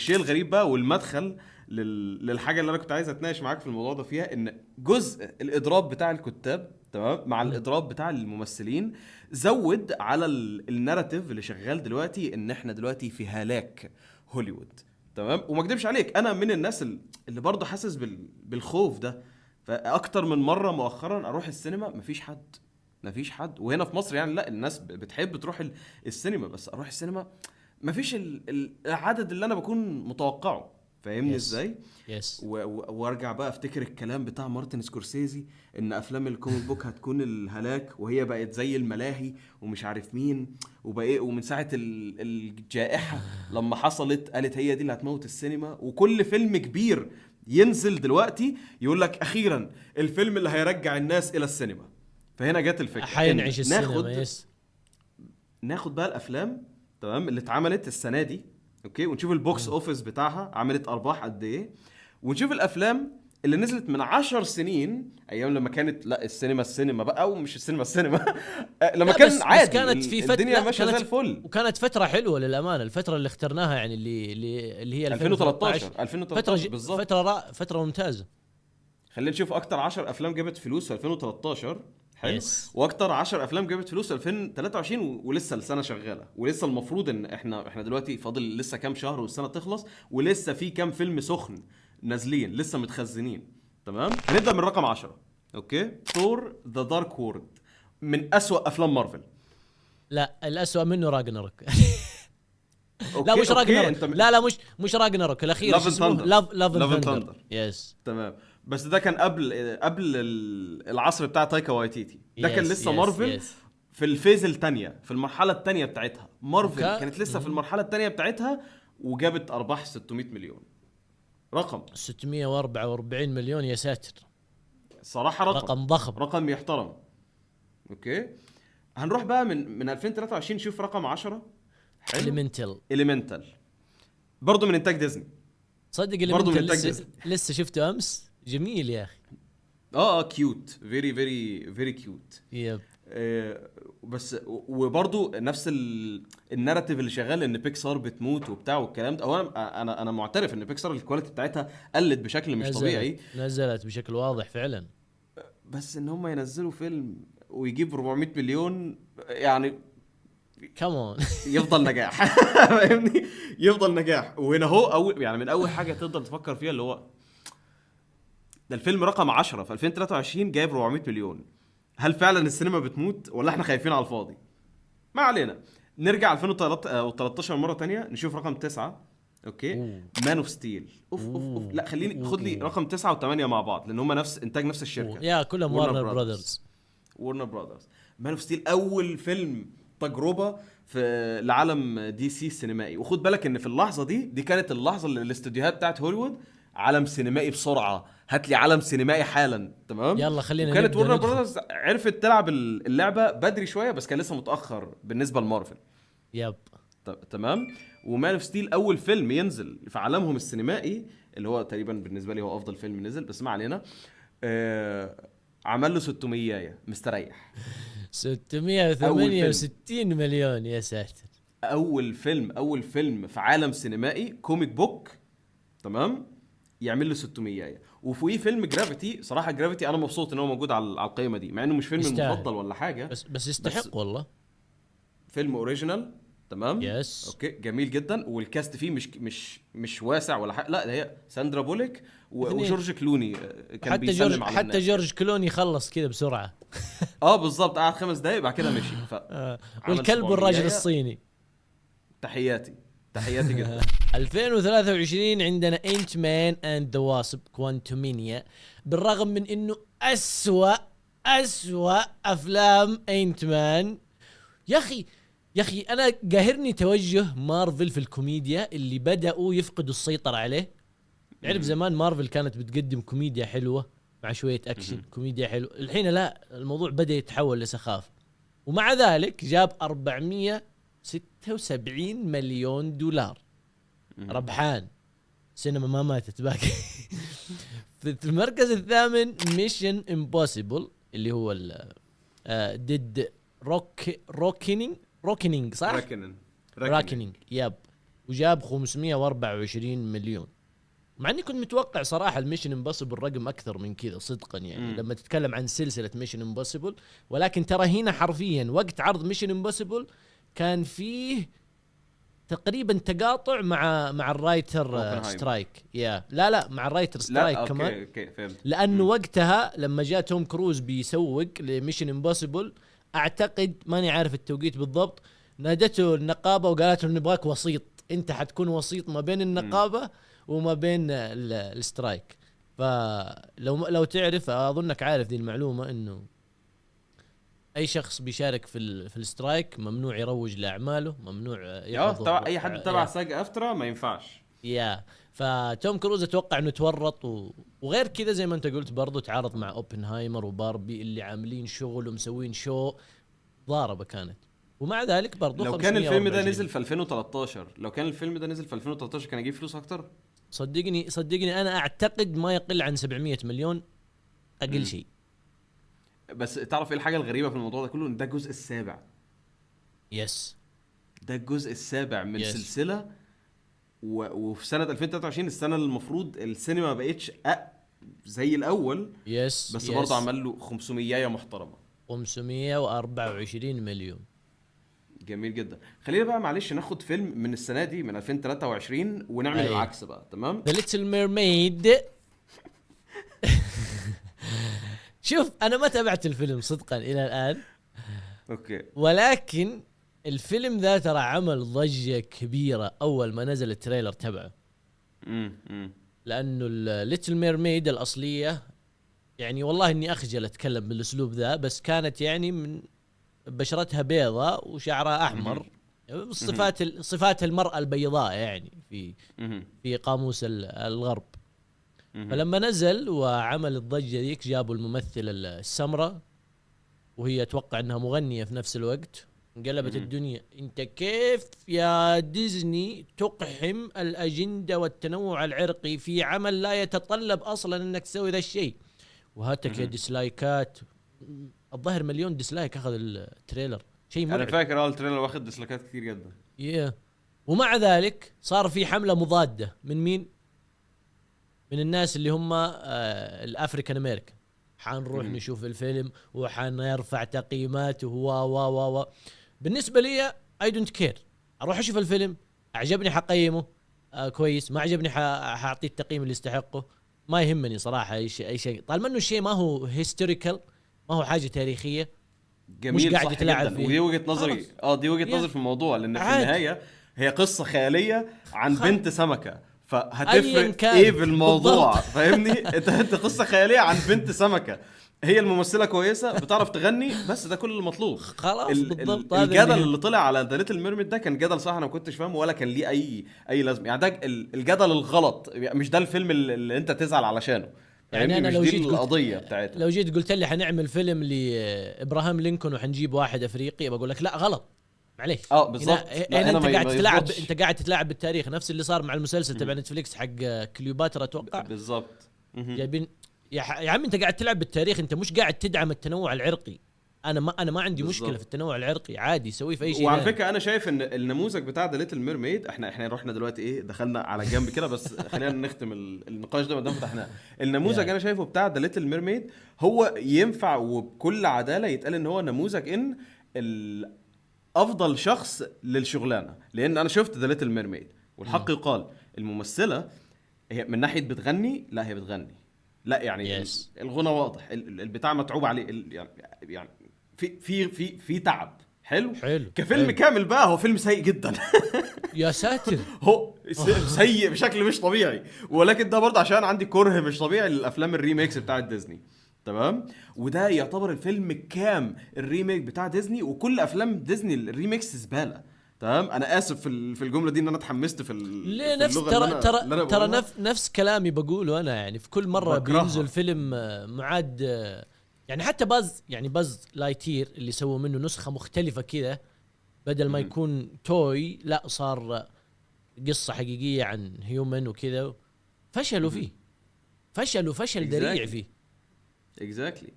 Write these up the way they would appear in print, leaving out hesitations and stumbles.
الشيء الغريب بقى والمدخل للحاجه اللي انا كنت عايز اتناقش معاك في الموضوع ده فيها، ان جزء الاضراب بتاع الكتاب تمام مع الاضراب بتاع الممثلين زود على الناراتيف اللي شغال دلوقتي، ان احنا دلوقتي في هلاك هوليوود تمام. وما اكدبش عليك انا من الناس اللي برضه حاسس بالخوف ده. فاكتر من مره مؤخرا اروح السينما مفيش حد، وهنا في مصر يعني لا الناس بتحب تروح السينما، بس اروح السينما مفيش العدد اللي انا بكون متوقعه، فاهمني ازاي؟ وارجع بقى افتكر الكلام بتاع مارتن سكورسيزي ان افلام الكوميك بوك هتكون الهلاك، وهي بقت زي الملاهي ومش عارف مين وبقى، ومن ساعه الجائحه لما حصلت قالت هي دي اللي هتموت السينما. وكل فيلم كبير ينزل دلوقتي يقول لك اخيرا الفيلم اللي هيرجع الناس الى السينما. فهنا جت الفكره حينعيش السينما. ناخد بقى الافلام تمام اللي اتعملت السنه دي اوكي، ونشوف البوكس اوفيس بتاعها عملت ارباح قد ايه، ونشوف الافلام اللي نزلت من 10 سنين ايام لما كانت لا السينما بقى، او مش السينما لما كان عادي، بس كانت في الدنيا ماشيه زي الفل، وكانت فتره حلوه للامانه. الفتره اللي اخترناها يعني اللي هي 2013 بالظبط، فتره ممتازه. خلينا نشوف اكتر 10 افلام جابت فلوس في 2013 حلو، واكتر 10 افلام جابت فلوس 2023 ولسه السنه شغاله، ولسه المفروض ان احنا دلوقتي فاضل لسه كام شهر والسنه تخلص، ولسه في كام فيلم سخن نازلين لسه متخزنين تمام. هنبدا من رقم 10 اوكي، ثور ذا دارك وورد، من اسوأ افلام مارفل. لا الاسوأ منه راجنروك. لا مش راجنروك، لا مش راجنروك الاخير، لاف ثاندر يس تمام. بس ده كان قبل العصر بتاع تايكا وايتيتي، ده كان لسه مارفل في الفيز الثانيه، في المرحله الثانيه بتاعتها. مارفل كانت لسه في المرحله الثانيه بتاعتها، وجابت ارباح 600 مليون، رقم 644 مليون يا ساتر صراحه رقم ضخم، رقم يحترم اوكي. هنروح بقى من 2023 نشوف رقم 10 إليمنتال برضو من انتاج ديزني. صدق إليمنتال لسه شفته امس، جميل يا اخي. كيوت، فيري كيوت. يب. بس وبرضو نفس الناراتيف اللي شغال ان بيكسار بتموت وبتاع والكلام ده. انا معترف ان بيكسار الكواليتي بتاعتها قلت بشكل مش طبيعي، نزلت بشكل واضح فعلا، بس ان هم ينزلوا فيلم ويجيب 400 مليون يعني كمان يفضل نجاح. فاهمني؟ يفضل نجاح. وهنا هو يعني من اول حاجه تقدر تفكر فيها اللي هو ده الفيلم رقم 10 في 2023 جايب 400 مليون. هل فعلا السينما بتموت ولا احنا خايفين على الفاضي؟ ما علينا. نرجع 2013 مره تانية نشوف رقم 9 اوكي، مان اوف ستيل. اوف لا خليني خد لي رقم 9 و8 مع بعض لان هم نفس انتاج نفس الشركه، يا كلهم وارنر براذرز. مان اوف ستيل اول فيلم تجربه في العالم دي سي السينمائي. وخد بالك ان في اللحظه دي كانت اللحظه اللي الاستوديوهات بتاعت هوليوود عالم سينمائي بسرعه، هات لي عالم سينمائي حالا تمام. يلا خلينا كانت وارنر براذرز عرفت تلعب اللعبه بدري شويه، بس كان لسه متاخر بالنسبه لمارفل. يب تمام. ومان اوف ستيل اول فيلم ينزل في عالمهم السينمائي اللي هو تقريبا بالنسبه لي هو افضل فيلم نزل، بس ما علينا. عمل له 600 مستريح. 668 مليون يا ساتر. اول فيلم في عالم سينمائي كوميك بوك تمام يعمل له 600. وفي فيلم جرافيتي، صراحه جرافيتي انا مبسوط ان هو موجود على القائمه دي، مع انه مش فيلم المفضل ولا حاجه، بس يستحق والله. فيلم اوريجينال تمام يس. اوكي جميل جدا. والكاست فيه مش واسع ولا حاجه، لا هي ساندرا بوليك وجورج كلوني كان بيسلم على حتى جورج كلوني خلص كده بسرعه. بالظبط، قعد 5 دقايق بعد كده مشي. والكلب والراجل الصيني. تحياتي جدا. 2023 عندنا انت مان اند ذا واسب كوانتومينيا. بالرغم من انه اسوأ افلام انت مان، يا اخي انا قاهرني توجه مارفل في الكوميديا اللي بدأوا يفقدوا السيطرة عليه. تعرف زمان مارفل كانت بتقدم كوميديا حلوة مع شوية اكشن، كوميديا حلوة. الحين لا، الموضوع بدأ يتحول لسخافة. ومع ذلك جاب 476 مليون دولار ربحان. سينما ما ماتت باقي. في المركز الثامن ميشن امبوسيبل اللي هو ديد روكينينج صح؟ راكنينج يب وجاب 524 مليون. مع اني كنت متوقع صراحه الميشن امبوسيبل رقم اكثر من كذا صدقا يعني لما تتكلم عن سلسله ميشن امبوسيبل. ولكن ترى هنا حرفيا وقت عرض ميشن امبوسيبل كان فيه تقريبا تقاطع مع الرايتر سترايك. لا مع الرايتر سترايك كمان. اوكي فهمت. لانه وقتها لما جاء توم كروز بيسوق لميشن امبوسيبل، اعتقد ماني عارف التوقيت بالضبط، نادته النقابه وقالت له نبغاك وسيط، انت حتكون وسيط ما بين النقابه وما بين السترايك. فلو تعرف، اظنك عارف دي المعلومه، انه اي شخص بيشارك في السترايك ممنوع يروج لاعماله، ممنوع تبع اي حد تبع ساج افترا ما ينفعش. فتوم كروز اتوقع انه تورط وغير كذا زي ما انت قلت برضو تعارض مع اوبنهايمر وباربي اللي عاملين شغل ومسوين شو ضاربه كانت. ومع ذلك برضو لو كان الفيلم ده نزل في 2013 كان يجيب فلوس اكتر. صدقني انا اعتقد ما يقل عن 700 مليون اقل شيء. بس تعرف ايه الحاجه الغريبه في الموضوع ده كله؟ ان ده الجزء السابع. ده الجزء السابع من سلسله وفي سنه 2023، السنه اللي المفروض السينما ما بقتش زي الاول. بس برضه عمل له 500 محترمه. 524 مليون. جميل جدا. خلينا بقى معلش ناخد فيلم من السنه دي من 2023 ونعمل العكس بقى. تمام. The Little Mermaid. شوف انا ما تابعت الفيلم صدقا الى الان. اوكي. ولكن الفيلم ذا ترى عمل ضجة كبيرة اول ما نزل التريلر تبعه. لانه الليتل ميرميد الاصلية يعني والله اني اخجل اتكلم بالاسلوب ذا، بس كانت يعني من بشرتها بيضاء وشعرها احمر. صفات المرأة البيضاء يعني في قاموس الغرب. فلما نزل وعمل الضجة ذيك جابوا الممثلة السمراء وهي اتوقع انها مغنية في نفس الوقت، انقلبت الدنيا. انت كيف يا ديزني تقحم الاجندة والتنوع العرقي في عمل لا يتطلب اصلا انك تسوي ذا الشيء؟ وهاتك يا ديسلايكات، الظاهر مليون ديسلايك اخذ التريلر، شيء مرعب. انا فاكر التريلر واخد ديسلايكات كثير جدا. ومع ذلك صار في حملة مضادة من مين؟ من الناس اللي هم الافريكان امريكان. حنروح نشوف الفيلم وحنرفع تقييماته و بالنسبه لي اي دونت كير، اروح اشوف الفيلم، اعجبني حقيمه كويس، ما عجبني حاعطيه التقييم اللي يستحقه، ما يهمني صراحه اي شيء طالما انه الشيء ما هو هيستوريكال، ما هو حاجه تاريخيه. جميل، مش قاعد يتلاعب فيه. ودي وجهه نظري. دي وجهه نظري في الموضوع، لان في النهايه هي قصه خياليه عن بنت سمكه، فهتفرق ايه بالموضوع؟ فاهمني؟ انت قصه خياليه عن بنت سمكه، هي الممثله كويسه بتعرف تغني، بس ده كل المطلوب. خلاص بالضبط. الجدل اللي طلع على ذا ليتل ميرميد ده كان جدل صح، انا ما كنتش فاهمه ولا كان ليه اي لازمه. يعني ده الجدل الغلط، مش ده الفيلم اللي انت تزعل علشانه. يعني انا لو جيت القضيه بتاعتها، لو جيت قلت لي حنعمل فيلم لابراهام لينكولن وحنجيب واحد افريقي، بقول لك لا غلط، معليش. بالضبط. انت قاعد تتلاعب بالتاريخ، نفس اللي صار مع المسلسل تبع نتفليكس حق كليوباترا اتوقع. بالضبط. جايبين يا عم انت قاعد تلعب بالتاريخ، انت مش قاعد تدعم التنوع العرقي. انا ما عندي بالزبط. مشكله في التنوع العرقي، عادي سويه في اي شيء. وعلى فكره انا شايف ان النموذج بتاع ذا ليتل ميرميد، احنا رحنا دلوقتي دخلنا على جنب كده، بس خلينا نختم النقاش ده ما دام فتحناه. النموذج انا شايفه بتاع ذا ليتل ميرميد هو ينفع وبكل عداله يتقال ان هو نموذج ان افضل شخص للشغلانه. لان انا شفت ذا ليتل ميرميد والحق يقال، الممثله هي من ناحيه بتغني، لا هي بتغني، لا يعني الغنى واضح، البتاع متعوب عليه، يعني في تعب حلو. كفيلم كامل بقى هو فيلم سيء جدا. يا ساتر. هو سيء بشكل مش طبيعي. ولكن ده برضه عشان عندي كره مش طبيعي للافلام الريميكس بتاعه ديزني. تمام. وده يعتبر الفيلم كام الريميك بتاع ديزني، وكل افلام ديزني الريميكس زباله. تمام. انا اسف في الجمله دي ان انا اتحمست في ليه نفس ترى نفس كلامي بقوله انا، يعني في كل مره بينزل فيلم معاد، يعني حتى باز لايتير اللي سووا منه نسخه مختلفه كذا، بدل ما يكون توي لا صار قصه حقيقيه عن هيومن وكذا، فشلوا فيه، فشل ذريع فيه. exactly.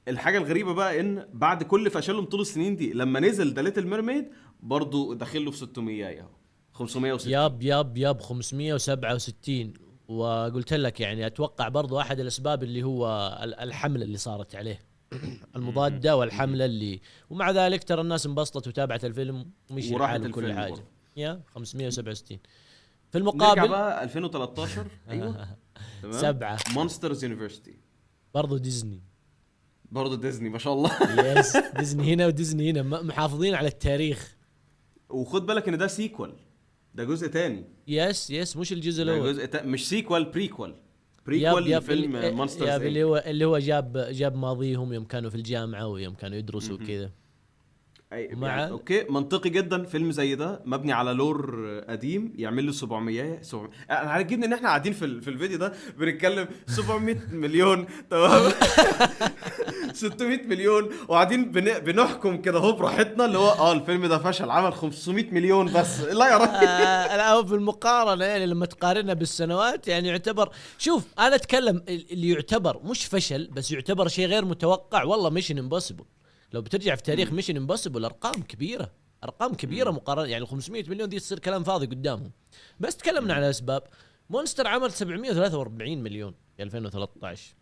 الحاجه الغريبه بقى ان بعد كل فشلهم طول السنين دي، لما نزل ذا ليتل ميرميد برضو داخله في 600 اهو. 560. ياب 567. وقلت لك يعني اتوقع برضو احد الاسباب اللي هو الحمله اللي صارت عليه المضاده والحمله اللي، ومع ذلك ترى الناس انبسطت وتابعت الفيلم ومشي وراحت الحال وكل الفيلم حاجه. برضه. يا 567. في نرجع المقابل بقى 2013. ايوه تمام. 7 مونسترز يونيفرسيتي. برضو ديزني. برضه ديزني ما شاء الله. يس ديزني هنا وديزني هنا محافظين على التاريخ. وخد بالك ان ده سيكوال، ده جزء تاني. يس مش الجزء ده الاول. مش سيكوال، بريكوال لفيلم مونسترز. ياب اللي هو جاب ماضيهم يوم كانوا في الجامعه ويوم كانوا يدرسوا كذا. يعني اوكي منطقي جدا فيلم زي ده مبني على لور قديم يعمل له 700. انا عاجبني ان احنا قاعدين في الفيديو ده بنتكلم 700 مليون تمام. 600 مليون وقاعدين بنحكم كده اهو براحتنا اللي هو الفيلم ده فشل عمل 500 مليون بس. لا يا راجل. لا هو في المقارنه يعني لما تقارنها بالسنوات يعني يعتبر، شوف انا اتكلم اللي يعتبر مش فشل بس يعتبر شيء غير متوقع. والله ميشن امبوسيبل لو بترجع في تاريخ ميشن امبوسيبل ارقام كبيره مقارنه، يعني 500 مليون دي تصير كلام فاضي قدامهم. بس تكلمنا على اسباب. مونستر عمل 743 مليون في 2013.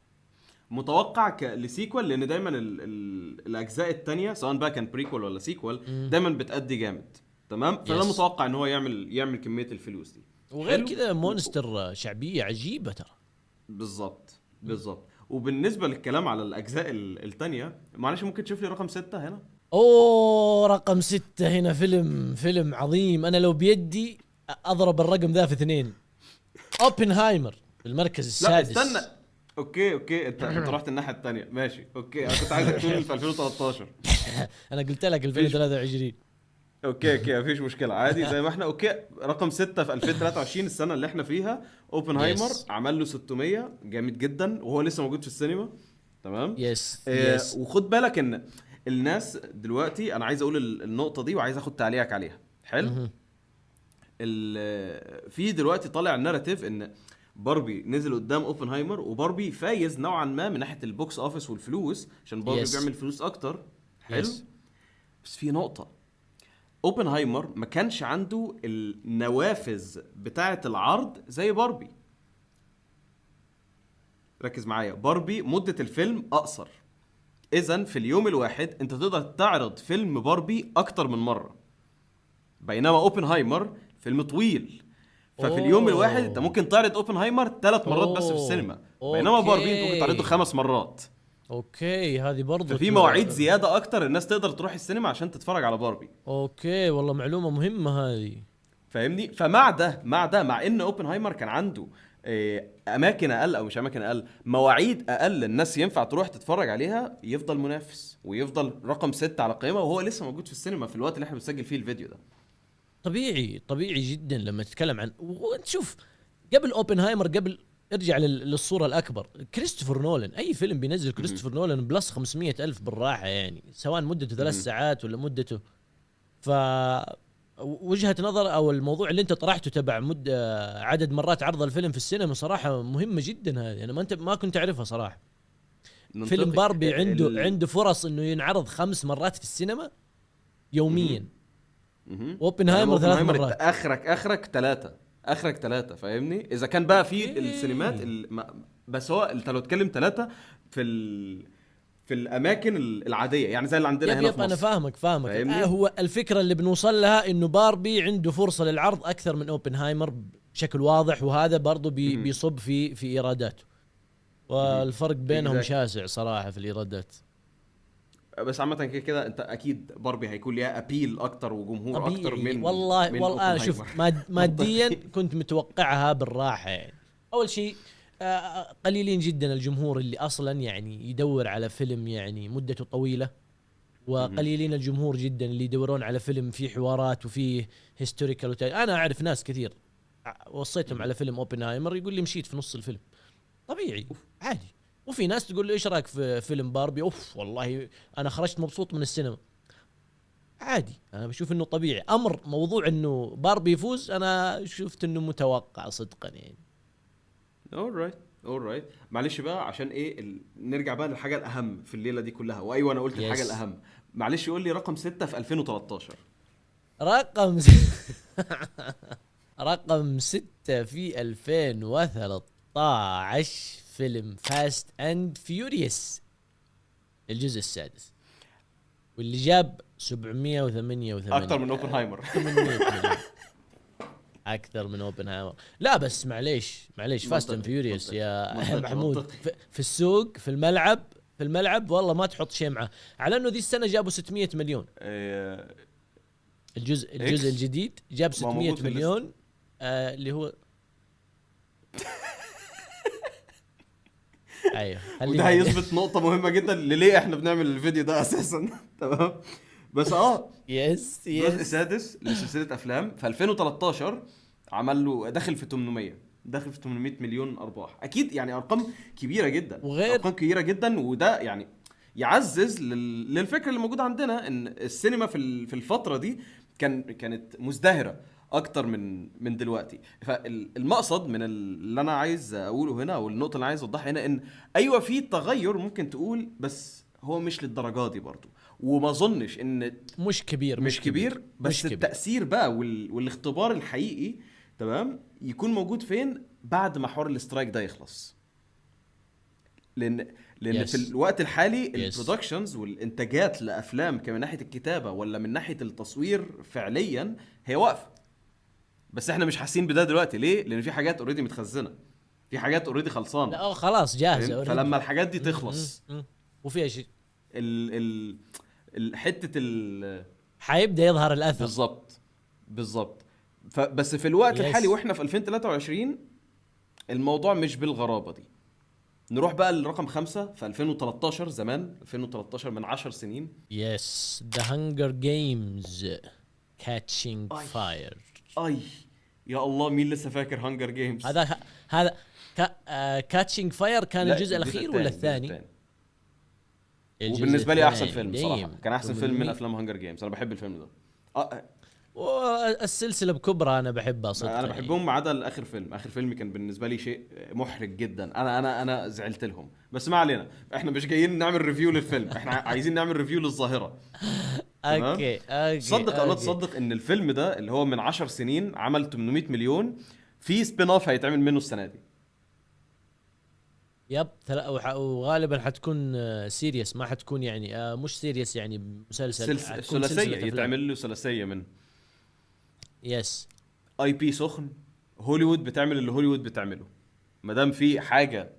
متوقع لسيكوال لان دايما الاجزاء التانية سواء بقى كان بريكوال ولا سيكوال دايما بتأدي جامد تمام. فانا متوقع ان هو يعمل كمية الفلوس دي. وغير كذا مونستر شعبية عجيبة ترى. بالظبط. وبالنسبة للكلام على الأجزاء التانية معلش ممكن تشوف لي رقم 6 هنا. رقم 6 هنا فيلم عظيم. أنا لو بيدي أضرب الرقم ذا في 2. اوبنهايمر في المركز السادس. لا استنى. اوكي انت رحت الناحية التانية. ماشي اوكي انا كنت عايزك تقول في 2013. انا قلت لك 2023. اوكي مفيش مشكله عادي زي ما احنا. اوكي رقم 6 في 2023 السنه اللي احنا فيها. اوبنهايمر عمل له 600 جامد جدا وهو لسه موجود في السينما تمام. يس وخد بالك ان الناس دلوقتي انا عايز اقول النقطه دي وعايز اخد تعليقك عليها. حلو. في دلوقتي طالع الناراتيف ان باربي نزل قدام اوبنهايمر وباربي فايز نوعا ما من ناحيه البوكس اوفيس والفلوس عشان باربي بيعمل فلوس اكتر. حلو. بس في نقطه، اوبنهايمر ما كانش عنده النوافذ بتاعه العرض زي باربي. ركز معايا، باربي مدة الفيلم اقصر، اذن في اليوم الواحد انت تقدر تعرض فيلم باربي اكتر من مرة، بينما اوبنهايمر فيلم طويل ففي اليوم الواحد انت ممكن تعرض اوبنهايمر 3 مرات بس في السينما، بينما باربي انت ممكن تعرضه 5 مرات. اوكي هذه برضو ففي مواعيد زيادة اكتر الناس تقدر تروح السينما عشان تتفرج على باربي. اوكي والله معلومة مهمة هذه. فاهمني؟ مع ان اوبنهايمر كان عنده اماكن اقل او مش اماكن اقل، مواعيد اقل الناس ينفع تروح تتفرج عليها، يفضل منافس ويفضل رقم 6 على القائمة وهو لسه موجود في السينما في الوقت اللي احنا بنسجل فيه الفيديو ده. طبيعي جدا لما تتكلم عن، وانت شوف قبل اوبنهايمر، قبل ارجع للصورة الأكبر، كريستوفر نولان أي فيلم بينزل كريستوفر نولان بلس 500 ألف بالراحة، يعني سواء مدته 3 ساعات ولا مدته. وجهة نظر أو الموضوع اللي أنت طرحته تبع عدد مرات عرض الفيلم في السينما صراحة مهمة جدا هذه. أنا ما كنت أعرفها صراحة. فيلم باربي عنده فرص إنه ينعرض 5 مرات في السينما يوميا. اوبنهايمر 3 مرات. اخرك 3 فاهمني؟ اذا كان بقى في السينمات بس هو انت لو تتكلم 3 في الاماكن العاديه يعني زي اللي عندنا هنا في مصر. انا فاهمك. هو الفكره اللي بنوصل لها انه باربي عنده فرصه للعرض اكثر من اوبنهايمر بشكل واضح، وهذا برضو بيصب في ايراداته، والفرق بينهم شاسع صراحه في الايرادات. بس عامه كده انت اكيد باربي هيكون ليها ابيل اكتر وجمهور اكتر من والله شوف ماديا كنت متوقعها بالراحه. يعني اول شيء قليلين جدا الجمهور اللي اصلا يعني يدور على فيلم يعني مدته طويله، وقليلين الجمهور جدا اللي يدورون على فيلم فيه حوارات وفيه هيستوريكال. انا اعرف ناس كثير وصيتهم على فيلم اوبنهايمر يقول لي مشيت في نص الفيلم، طبيعي عادي. وفي ناس تقول لي ايش رايك في فيلم باربي؟ والله انا خرجت مبسوط من السينما، عادي. انا بشوف انه طبيعي. موضوع انه باربي يفوز انا شفت انه متوقع صدقا يعني. alright معلش بقى عشان ايه نرجع بقى للحاجه الاهم في الليله دي كلها. وايوه انا قلت الحاجه الاهم. معلش يقول لي رقم 6 في 2013. رقم رقم 6 في 2013 فيلم فاست اند فيوريوس الجزء السادس، واللي جاب 788 اكتر من اوبنهايمر. 800 مليون. اكثر من اوبنهايمر. لا بس معليش فاست اند فيوريوس يا محمود، في السوق، في الملعب والله ما تحط شيء معه، على انه ذي السنه جابوا 600 مليون. الجزء الجديد جاب 600 مليون. اللي هو ايوه، وده هيثبت نقطة مهمة جدا ليه احنا بنعمل الفيديو ده اساسا. تمام. بس يس الجزء السادس لسلسلة افلام في 2013 عمل له داخل في 800 مليون ارباح. اكيد يعني ارقام كبيرة جدا، ارقام كبيرة جدا. وده يعني يعزز للفكرة اللي موجودة عندنا ان السينما في الفترة دي كانت مزدهرة اكتر من دلوقتي. فالمقصد من اللي انا عايز اقوله هنا، او النقطه اللي عايز اوضحها هنا، ان ايوه في تغير ممكن تقول، بس هو مش للدرجه دي برضو. وما اظنش ان مش كبير بس مش التاثير بقى والاختبار الحقيقي تمام يكون موجود فين بعد ما حوار الاسترايك ده يخلص. لان في الوقت الحالي البرودكشنز والانتاجات لافلام كمان ناحيه الكتابه ولا من ناحيه التصوير فعليا هي واقفه. بس احنا مش حاسين بده دلوقتي. ليه؟ لان في حاجات اوريدي متخزنه، في حاجات اوريدي خلصانه، لا خلاص جاهزه. فلما الحاجات دي تخلص وفيها شيء حته حيبدا يظهر الاثر. بالضبط. بس في الوقت الحالي واحنا في 2023 الموضوع مش بالغرابه دي. نروح بقى للرقم 5 في 2013. زمان 2013 من 10 سنين. يس ذا هانجر جيمز كاتشينج فاير. اي يا الله، مين لسه فاكر هانجر جيمز؟ هذا كاتشينج فاير كان الجزء الاخير ولا الثاني؟ وبالنسبه لي احسن فيلم صراحه، كان احسن فيلم من افلام هانجر جيمز. انا بحب الفيلم ده. والسلسله بكبرى انا بحبها صدق. انا بحبهم ما عدا الاخر فيلم. اخر فيلم كان بالنسبه لي شيء محرج جدا. انا زعلت لهم. بس ما علينا، احنا مش جايين نعمل ريفيو للفيلم، احنا عايزين نعمل ريفيو للظاهره. اوكي صدق او لا تصدق ان الفيلم ده اللي هو من 10 سنين عمل 800 مليون، في سبين اوف هيتعمل منه السنه دي. يب. وغالبا حتكون سيريس، ما حتكون يعني مش سيريس يعني مسلسل. ثلاثيه يتعمل له ثلاثيه من يس. اي بي سخن. هوليوود بتعمل اللي هوليوود بتعمله. ما دام في حاجه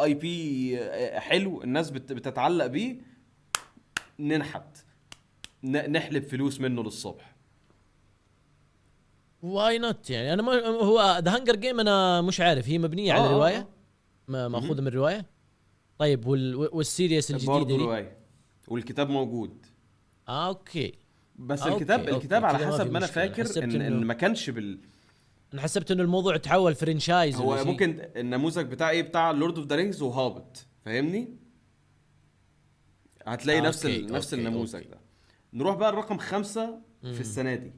اي بي حلو الناس بتتعلق بيه، نحلب فلوس منه للصبح. واي نوت يعني. انا ما هو ذا هانجر جيم انا مش عارف هي مبنيه على روايه ماخوذه من روايه. طيب والسيريس الجديده دي روايه والكتاب موجود. اوكي. بس الكتاب على حسب ما انا فاكر ان ما كانش انا حسبت انه الموضوع تحول فرنشايز. هو ممكن النموذج بتاع ايه، بتاع لورد اوف ذا رينجز وهابت، فاهمني؟ هتلاقي نفس النموذج ده. نروح بقى الرقم 5 في السنه دي.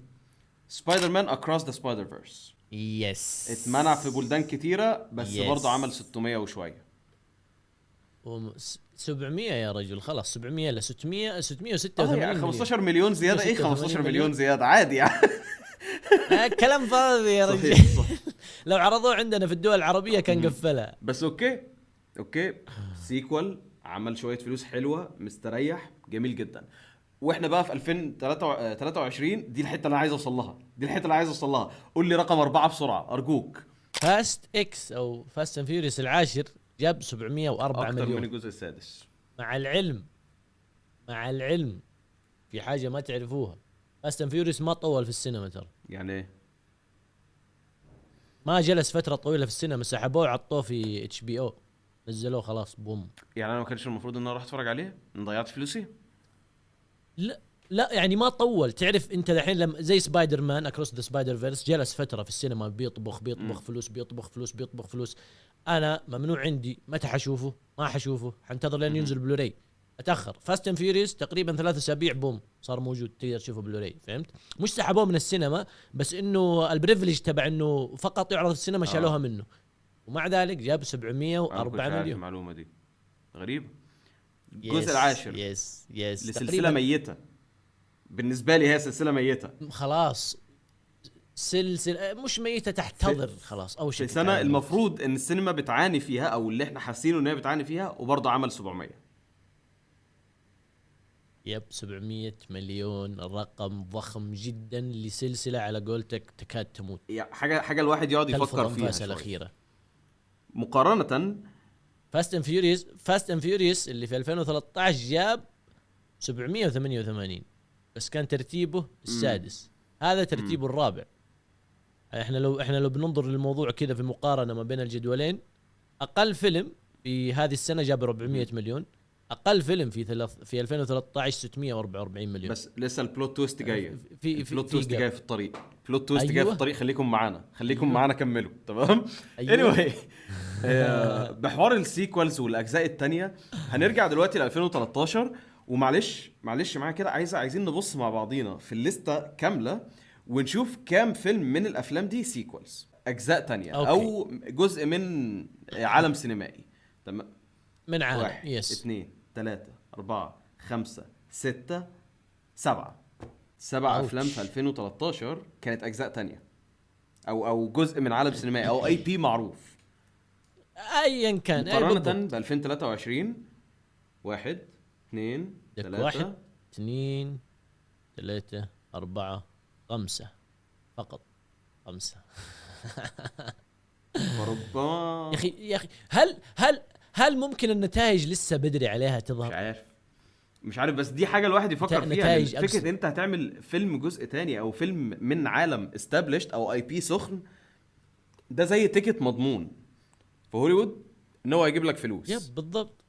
سبايدر مان اكروس ذا سبايدر فيرس. يس. اتمنع في بلدان كتيره بس برضه عمل 600 وشويه. 700 يا رجل. خلاص 700 ل 686 يعني 15 مليون زياده. ايه 15 مليون زياده عادي يعني. كلام فاضي يا رجل. صح. لو عرضوه عندنا في الدول العربيه كان قفلها. بس اوكي سيكوال عمل شويه فلوس حلوه، مستريح، جميل جدا. واحنا بقى في 2023 دي الحته اللي عايز اوصل لها. قول لي رقم 4 بسرعه ارجوك. فاست اكس او فاست اند فيوريوس العاشر جاب 704 مليون اكتر من الجزء السادس. مع العلم في حاجه ما تعرفوها، فاست اند فيوريوس ما طول في السينما ترى. يعني ايه؟ ما جلس فتره طويله في السينما، سحبوه وعطوه في HBO، نزلوه خلاص بوم. يعني انا ما كانش المفروض ان انا اروح اتفرج عليه؟ ان ضيعت فلوسي؟ لا يعني ما طول. تعرف انت الحين لما زي سبايدر مان اكروس ذا سبايدر فيرس جلس فتره في السينما بيطبخ فلوس. انا ممنوع عندي. متى حشوفه؟ ما حشوفه، حنتظر لين ينزل بلوراي. اتاخر. فاست اند فيوريوس تقريبا 3 أسابيع بوم صار موجود، تقدر تشوفه بلوراي. فهمت؟ مش سحبوه من السينما، بس انه البريفليج تبع انه فقط يعرض في السينما شالوها منه، ومع ذلك جاب 704 مليون. المعلومه دي غريبه. الجزء العاشر يس لسلسله ميته بالنسبه لي هي سلسله ميته. خلاص سلسله مش ميته، تحتضر خلاص او في شيء. سنه المفروض ان السينما بتعاني فيها، او اللي احنا حاسينه ان هي بتعاني فيها، وبرضه عمل 700. يب 700 مليون رقم ضخم جدا لسلسله على قولتك تكاد تموت. يعني حاجه الواحد يقعد تلفظ يفكر فيها أنفاسها شوية. الاخيره. مقارنه فاست اند فيوريوس اللي في 2013 جاب 788، بس كان ترتيبه السادس، هذا ترتيبه الرابع. احنا لو بننظر للموضوع كذا في مقارنه ما بين الجدولين، اقل فيلم في هذه السنه جاب 400 مليون، اقل فيلم في 2013 644 مليون. بس لسه البلوت تويست جايه. في البلوت تويست جاي في الطريق. البلوت تويست أيوة. جاي في الطريق. خليكم معانا كملوا تمام. أيوة. anyway بحوار السيكوالز والاجزاء التانية هنرجع دلوقتي ل 2013. ومعلش معايا كده، عايزين نبص مع بعضينا في الليسته كامله ونشوف كام فيلم من الافلام دي سيكوالز، اجزاء تانية أوكي. او جزء من عالم سينمائي. تمام. من عالم 1 يس 2 3 4 5 6 7 افلام في 2013 كانت اجزاء تانية او جزء من عالم سينمائي او اي بي معروف. ايا كان. مقارنة ب 2023 1 2 3 2 3 4 5 فقط 5. وربما يا اخي هل ممكن النتائج لسه بدري عليها تظهر؟ مش عارف بس دي حاجة الواحد يفكر فيها. نتائج فكرة انت هتعمل فيلم جزء تاني او فيلم من عالم established او اي بي سخن، ده زي تيكت مضمون في هوليوود ان هو يجيب لك فلوس. يب بالضبط،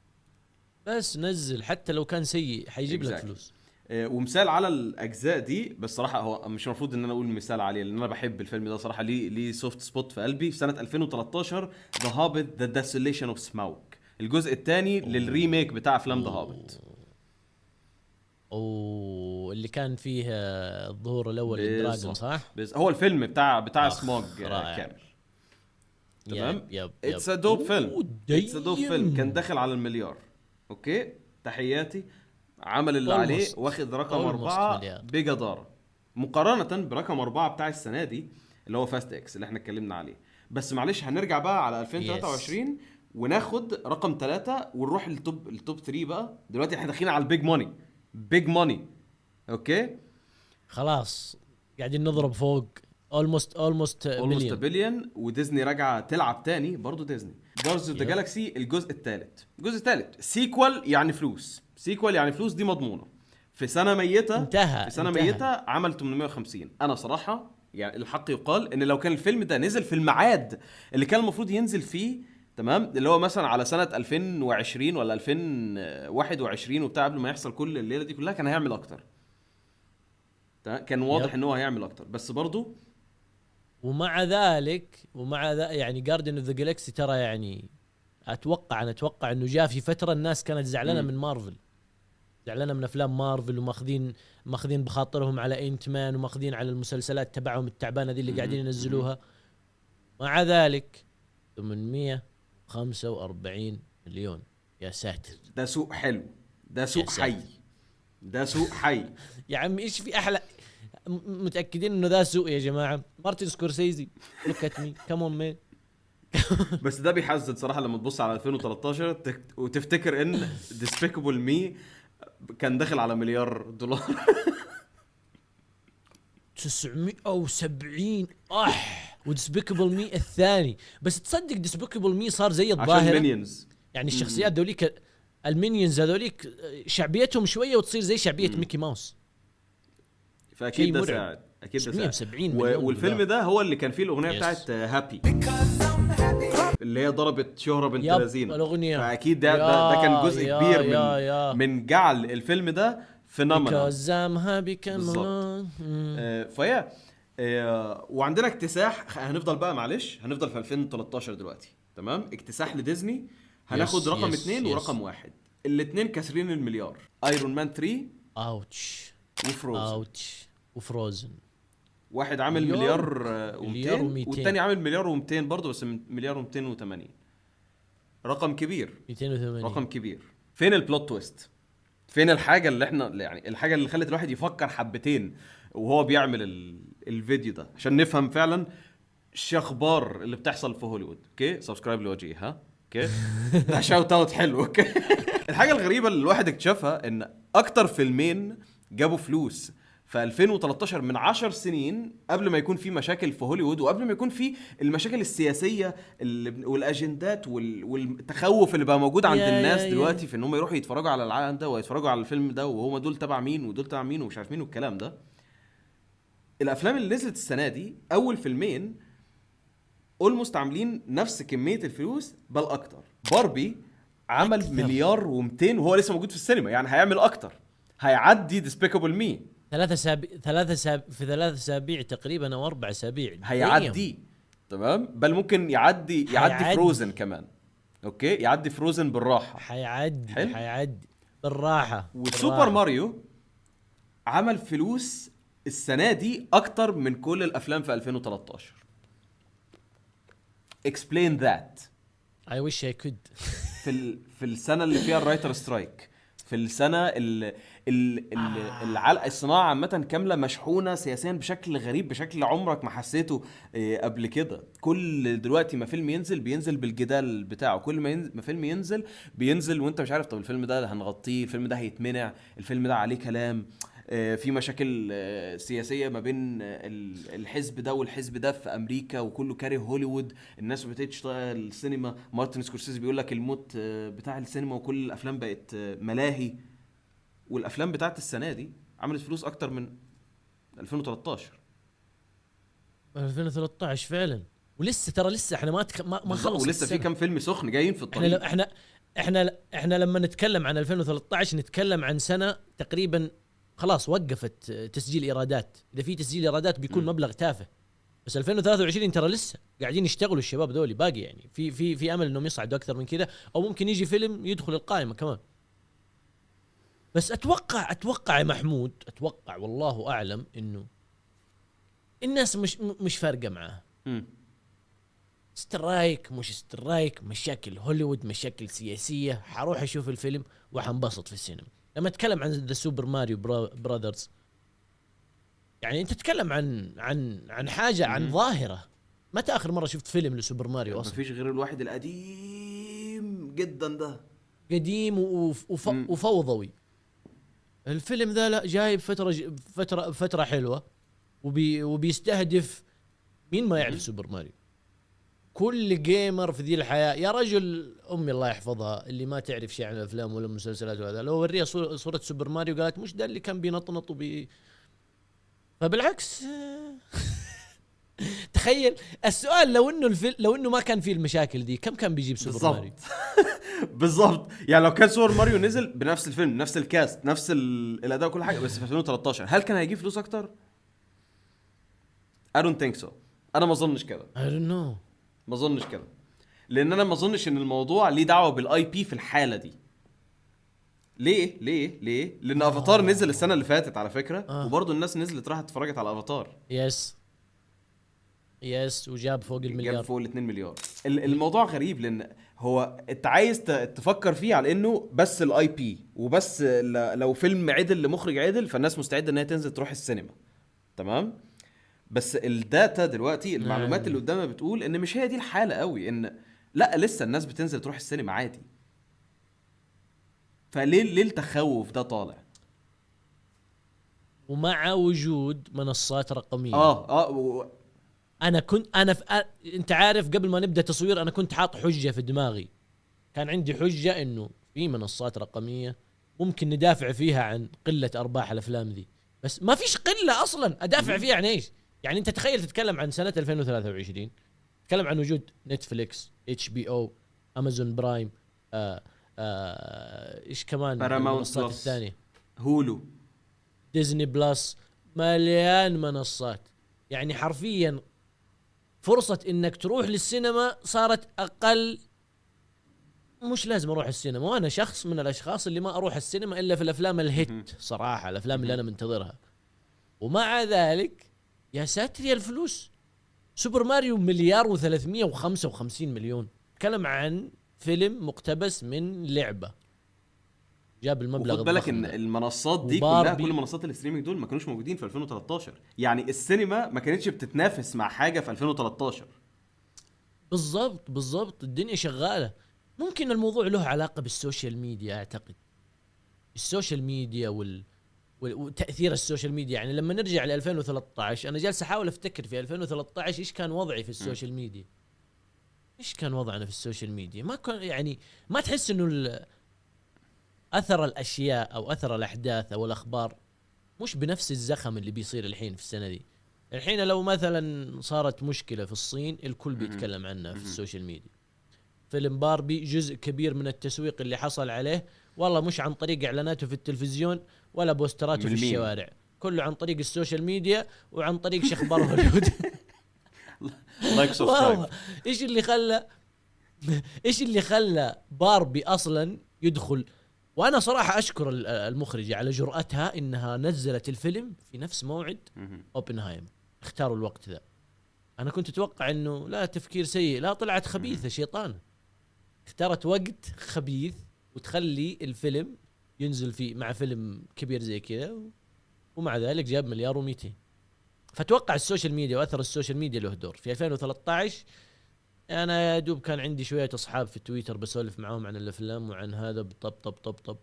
بس نزل حتى لو كان سيء حيجيب لك فلوس. ومثال على الاجزاء دي، بس صراحه هو مش المفروض ان انا اقول مثال عليه لان انا بحب الفيلم ده صراحه، ليه سوفت سبوت في قلبي. في سنه 2013 ذا هوبيت ذا ديسوليشن اوف سموك، الجزء الثاني للريميك بتاع افلام ذا هوبيت. اللي كان فيه الظهور الاول للدراجون صح؟ هو الفيلم بتاع سموج كامل. تمام. اتس ا دوب فيلم كان داخل على المليار. اوكي تحياتي، عمل اللي عليه، واخد رقم 4 بجدارة مقارنة برقم 4 بتاع السنة دي اللي هو فاست اكس اللي احنا اتكلمنا عليه. بس معلش هنرجع بقى على 2023 وناخد رقم 3 ونروح التوب 3 بقى. دلوقتي احنا داخلين على البيج ماني. اوكي خلاص قاعدين نضرب فوق almost بليون. وديزني راجعه تلعب تاني برضو. ديزني جارديانز اوف ذا جالاكسي الجزء الثالث سيكوال يعني فلوس. دي مضمونه. في سنه ميته انتهى. ميته عمل 850. انا صراحه يعني الحق يقال ان لو كان الفيلم ده نزل في الميعاد اللي كان المفروض ينزل فيه، تمام، اللي هو مثلا على سنه 2020 ولا 2021 وبتاع، قبل ما يحصل كل الليله دي كلها، كان هيعمل اكتر. كان واضح ان هو هيعمل اكتر. بس برضو ومع ذلك يعني جارديان اوف ذا جالاكسي ترى يعني اتوقع انه جاء في فتره الناس كانت زعلانه من مارفل، زعلانه من افلام مارفل، وماخذين بخاطرهم على انت مان، وماخذين على المسلسلات تبعهم التعبانه دي اللي قاعدين ينزلوها. مع ذلك 845 مليون. يا ساتر، ده سوق حلو، ده سوق حي. يا عم ايش في احلى؟ متاكدين انه ذا سوق يا جماعه؟ مارتن سكورسيزي لوك ات مي كم مان. بس ده بيحزن صراحه لما تبص على 2013 وتفتكر ان ديسبيكابل مي كان داخل على مليار دولار. 970 وديسبيكابل مي الثاني. بس تصدق ديسبيكابل مي صار زي الظاهره يعني الشخصيات ذوليك المينيونز هذوليك شعبيتهم شويه وتصير زي شعبيه ميكي ماوس. فاكيد ده ساعد، اكيد ده ساعد. والفيلم ده هو اللي كان فيه الاغنيه بتاعت هابي اللي هي ضربت شهرة بنت لذينه. فاكيد ده كان جزء كبير من جعل الفيلم ده فينومينال. فيا وعندنا اكتساح. هنفضل بقى معلش هنفضل في 2013 دلوقتي، تمام. اكتساح لديزني. هناخد رقم 2 ورقم 1. الاثنين كسرين المليار. ايرون مان 3 وفروزن. واحد عامل مليار و200 والتاني عامل مليار و200 برضه، بس مليار و280. رقم كبير. 280 رقم كبير. فين البلوت تويست؟ فين الحاجه اللي احنا يعني الحاجه اللي خلت الواحد يفكر حبتين وهو بيعمل الفيديو ده عشان نفهم فعلا شو اخبار اللي بتحصل في هوليوود. اوكي سبسكرايب لوجهي ها. اوكي ده شاوت اوت حلو. اوكي الحاجه الغريبه اللي الواحد اكتشفها ان اكتر فيلمين جابوا فلوس في 2013 من 10 سنين قبل ما يكون في مشاكل في هوليوود وقبل ما يكون في المشاكل السياسيه والاجندات والتخوف اللي بقى موجود عند الناس دلوقتي في ان هم يروحوا يتفرجوا على العالم ده ويتفرجوا على الفيلم ده وهم دول تبع مين ودول تبع مين ومش عارف مين والكلام ده. الافلام اللي نزلت السنه دي اول فيلمين اولموست عاملين نفس كميه الفلوس بل اكتر. باربي عمل أكثر. مليار و200 وهو لسه موجود في السينما، يعني هيعمل اكتر، هيعدي ديسبيكابل مي. في 3 أسابيع تقريبا او 4 أسابيع هيعدي تمام، بل ممكن يعدي هيعدي. فروزن كمان. اوكي يعدي فروزن بالراحه. حلو. حيعدي بالراحه. وسوبر ماريو عمل فلوس السنه دي اكتر من كل الافلام في 2013. explain that. I wish I could. في السنه اللي فيها الرايتر سترايك، في السنه اللي الصناعه عامه كامله مشحونه سياسيا بشكل غريب، بشكل عمرك ما حسيته قبل كده. كل دلوقتي ما فيلم ينزل بينزل بالجدال بتاعه، كل ما فيلم بينزل وانت مش عارف طب الفيلم ده هنغطيه، الفيلم ده هيتمنع، الفيلم ده عليه كلام، في مشاكل سياسيه ما بين الحزب ده والحزب ده في امريكا وكله كاره هوليوود. الناس بتبتدي تشتغل السينما، مارتن سكورسيزي بيقول لك الموت بتاع السينما وكل الافلام بقت ملاهي. والافلام بتاعت السنه دي عملت فلوس اكتر من 2013. 2013 فعلا. ولسه ترى لسه احنا ما خلص ولسه في كم فيلم سخن جايين في الطريق. احنا لما نتكلم عن 2013 نتكلم عن سنه تقريبا خلاص وقفت تسجيل ايرادات. اذا في تسجيل ايرادات بيكون مبلغ تافه. بس 2023 ترى لسه قاعدين يشتغلوا الشباب دول باقي، يعني في امل انهم يصعدوا اكثر من كذا، او ممكن يجي فيلم يدخل القائمه كمان. بس اتوقع يا محمود، اتوقع والله اعلم انه الناس مش فارقه معاه. سترايك مش سترايك، مشاكل هوليوود، مشاكل سياسيه، حروح اشوف الفيلم وحنبسط في السينما. لما اتكلم عن ذا سوبر ماريو براذرز، يعني انت تتكلم عن حاجه، عن ظاهره. متى اخر مره شفت فيلم لسوبر ماريو اصلا؟ مفيش غير الواحد القديم جدا ده، قديم وفوضوي. الفيلم ذا لا جايب فتره حلوه، وبيستهدف مين ما يعرف سوبر ماريو. كل جيمر في ذي الحياه يا رجل، امي الله يحفظها اللي ما تعرف شيء عن الافلام ولا المسلسلات وهذا، لو وريها صوره سوبر ماريو قالت مش ده اللي كان بينطنط فبالعكس. تخيل السؤال، لو انه ما كان فيه المشاكل دي كم كان بيجيب سوبر ماريو؟ بالضبط. يعني لو كان سوبر ماريو نزل بنفس الفيلم، نفس الكاست، نفس الاداء وكل حاجه، بس في 2013 هل كان هيجيب فلوس اكتر؟ I don't think so. انا ما اظنش كده. I don't know. ما اظنش كده، لان انا ما اظنش ان الموضوع ليه دعوه بالاي بي في الحاله دي. ليه لان افاتار نزل السنه اللي فاتت على فكره، وبرضه الناس نزلت راحت اتفرجت على افاتار. يس وجاب فوق المليار، جاب فوق ال2 مليار. الموضوع غريب، لان هو انت عايز تفكر فيه على انه بس الاي بي وبس. لو فيلم عدل لمخرج عدل فالناس مستعده انها تنزل تروح السينما، تمام. بس الداتا دلوقتي، المعلومات اللي قدامنا بتقول ان مش هي دي الحاله قوي، ان لا لسه الناس بتنزل تروح السينما عادي. فليه التخوف ده طالع؟ ومع وجود منصات رقميه. انت عارف قبل ما نبدا تصوير انا كنت حاط حجه في دماغي. كان عندي حجه انه في منصات رقميه ممكن ندافع فيها عن قله ارباح الافلام ذي، بس ما فيش قله اصلا ادافع فيها عن ايش. يعني انت تخيل تتكلم عن سنه 2023، تتكلم عن وجود نتفليكس، HBO، امازون برايم، ايش كمان المنصات الثانيه، هولو، ديزني بلس، مليان منصات. يعني حرفيا فرصة انك تروح للسينما صارت اقل. مش لازم اروح السينما، وانا شخص من الاشخاص اللي ما اروح السينما الا في الافلام الهيت صراحة، الافلام اللي انا منتظرها. ومع ذلك يا ساتر يا الفلوس، سوبر ماريو $1,355 مليون. تكلم عن فيلم مقتبس من لعبة. جاب المبلغ وخد بالك الضخم ان ده. المنصات دي كلها، وباربي. كل منصات الاستريمينج دول ما كانوش موجودين في 2013. يعني السينما ما كانتش بتتنافس مع حاجه في 2013. بالضبط الدنيا شغاله. ممكن الموضوع له علاقه بالسوشيال ميديا، اعتقد السوشيال ميديا وتاثير السوشيال ميديا. يعني لما نرجع ل 2013 انا جالس احاول افتكر في 2013 ايش كان وضعي في السوشيال ميديا. ايش كان وضعنا في السوشيال ميديا؟ ما كان يعني ما تحس انه اثر الاشياء او اثر الاحداث او الاخبار مش بنفس الزخم اللي بيصير الحين في السنه دي. الحين لو مثلا صارت مشكله في الصين الكل بيتكلم عنها في السوشيال ميديا. فيلم باربي جزء كبير من التسويق اللي حصل عليه والله مش عن طريق اعلاناته في التلفزيون ولا بوستراته في الشوارع، كله عن طريق السوشيال ميديا وعن طريق شخبار هوليوود. لايك سبسكرايب. ايش اللي خلى باربي اصلا يدخل؟ وانا صراحه اشكر المخرجه على جرأتها انها نزلت الفيلم في نفس موعد اوبنهايمر. اختاروا الوقت ذا. انا كنت اتوقع انه لا، تفكير سيء، لا طلعت خبيثه شيطان. اختارت وقت خبيث وتخلي الفيلم ينزل فيه مع فيلم كبير زي كذا، ومع ذلك جاب 1,200,000,000. فتوقع السوشيال ميديا واثر السوشيال ميديا له دور في 2013. انا يا دوب كان عندي شويه اصحاب في تويتر بسولف معاهم عن الافلام وعن هذا طب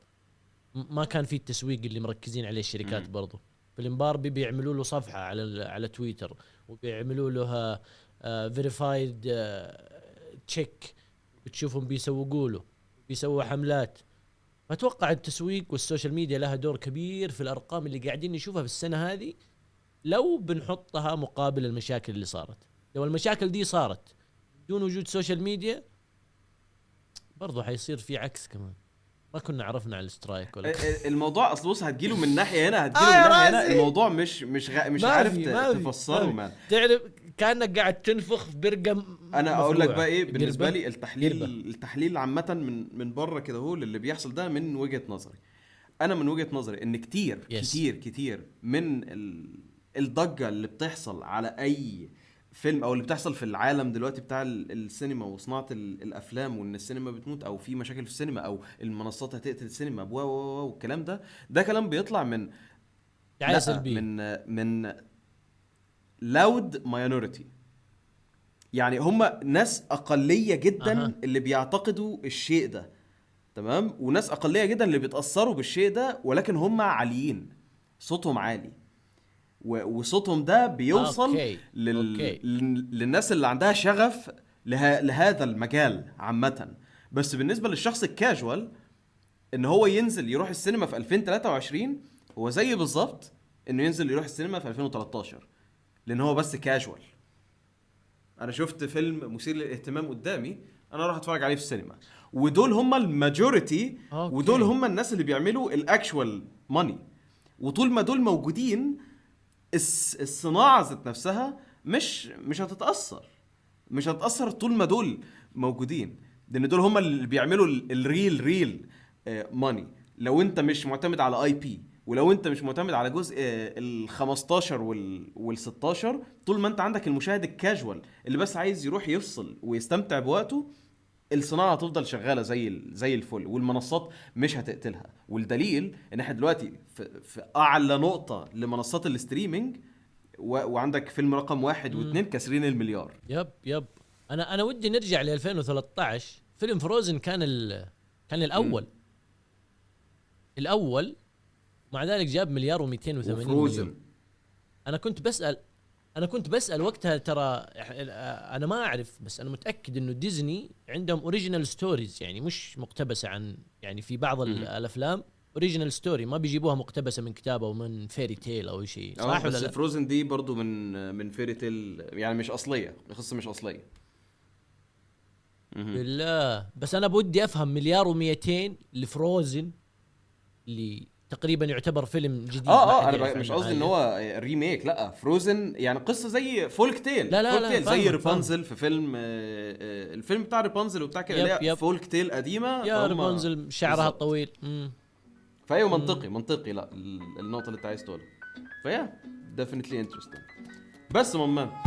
ما كان في التسويق اللي مركزين عليه الشركات. برضو فيلم باربي بيعملوا له صفحه على تويتر وبيعملوا له فيريفايد تشيك، بتشوفهم بيسوقوا له، بيسووا حملات. فاتوقع التسويق والسوشيال ميديا لها دور كبير في الارقام اللي قاعدين نشوفها في السنه هذه. لو بنحطها مقابل المشاكل اللي صارت، لو المشاكل دي صارت بدون وجود سوشيال ميديا برضو حيصير في عكس كمان. ما كنا عرفنا على الاسترايك ولا الموضوع اصل بص، هتجيله من ناحيه هنا، هتجيله من ناحيه هنا. الموضوع مش عارف تفسره مان. تعرف كانك قاعد تنفخ في برقه. انا اقول لك بقى ايه بالنسبه لي التحليل عامه من بره كده هو اللي بيحصل ده من وجهه نظري. انا من وجهه نظري ان كتير من الضجه اللي بتحصل على اي فيلم او اللي بتحصل في العالم دلوقتي بتاع السينما وصناعه الافلام، وان السينما بتموت او في مشاكل في السينما او المنصات هتقتل السينما والكلام ده كلام بيطلع من سلبي، من لاود ماينورتي. يعني هم ناس اقليه جدا اللي بيعتقدوا الشيء ده، تمام، وناس اقليه جدا اللي بيتاثروا بالشيء ده، ولكن هم عاليين، صوتهم عالي، وصوتهم ده بيوصل للناس اللي عندها شغف لهذا المجال عامة. بس بالنسبة للشخص الكاجوال ان هو ينزل يروح السينما في 2023 هو زي بالظبط انه ينزل يروح السينما في 2013، لان هو بس كاجوال. انا شفت فيلم مثير للاهتمام قدامي، انا اروح اتفرج عليه في السينما. ودول هم الماجوريتي، ودول هم الناس اللي بيعملوا الاكشوال ماني. وطول ما دول موجودين الصناعة ذات نفسها مش هتتأثر طول ما دول موجودين، لأن دول هم اللي بيعملوا الريل ماني. لو انت مش معتمد على اي بي، ولو انت مش معتمد على جزء ال15 وال16، طول ما انت عندك المشاهد الكاجوال اللي بس عايز يروح يفصل ويستمتع بوقته، الصناعه هتفضل شغاله زي الفل، والمنصات مش هتقتلها. والدليل ان احنا دلوقتي في اعلى نقطه لمنصات الاستريمينج، وعندك فيلم رقم 1 و2 كسرين المليار. يب انا ودي نرجع ل 2013. فيلم فروزن كان الاول مع ذلك جاب 1,280,000,000. انا كنت بسأل وقتها، ترى انا ما اعرف، بس انا متأكد انه ديزني عندهم اوريجينال ستوريز، يعني مش مقتبسة عن، يعني في بعض الافلام اوريجينال ستوري ما بيجيبوها مقتبسة من كتاب او من فيري تيل او شيء، صح ولا لا؟ بس فروزن دي برضو من فيري تيل، يعني مش اصلية، القصة مش اصلية. بالله، بس انا بدي افهم 1,200,000,000 لفروزن اللي تقريبا يعتبر فيلم جديد. انا مش قصدي ان هو ريميك، لا، فروزن يعني قصه زي فولك تيل. لا زي ريبانزل في فيلم الفيلم بتاع ريبانزل وبتاع كده، فولك تيل قديمه. يا ريبانزل شعرها الطويل. فايوه منطقي. لا النقطه اللي انت عايز تقولها، فيا ديفينتلي انترستنج. بس ماما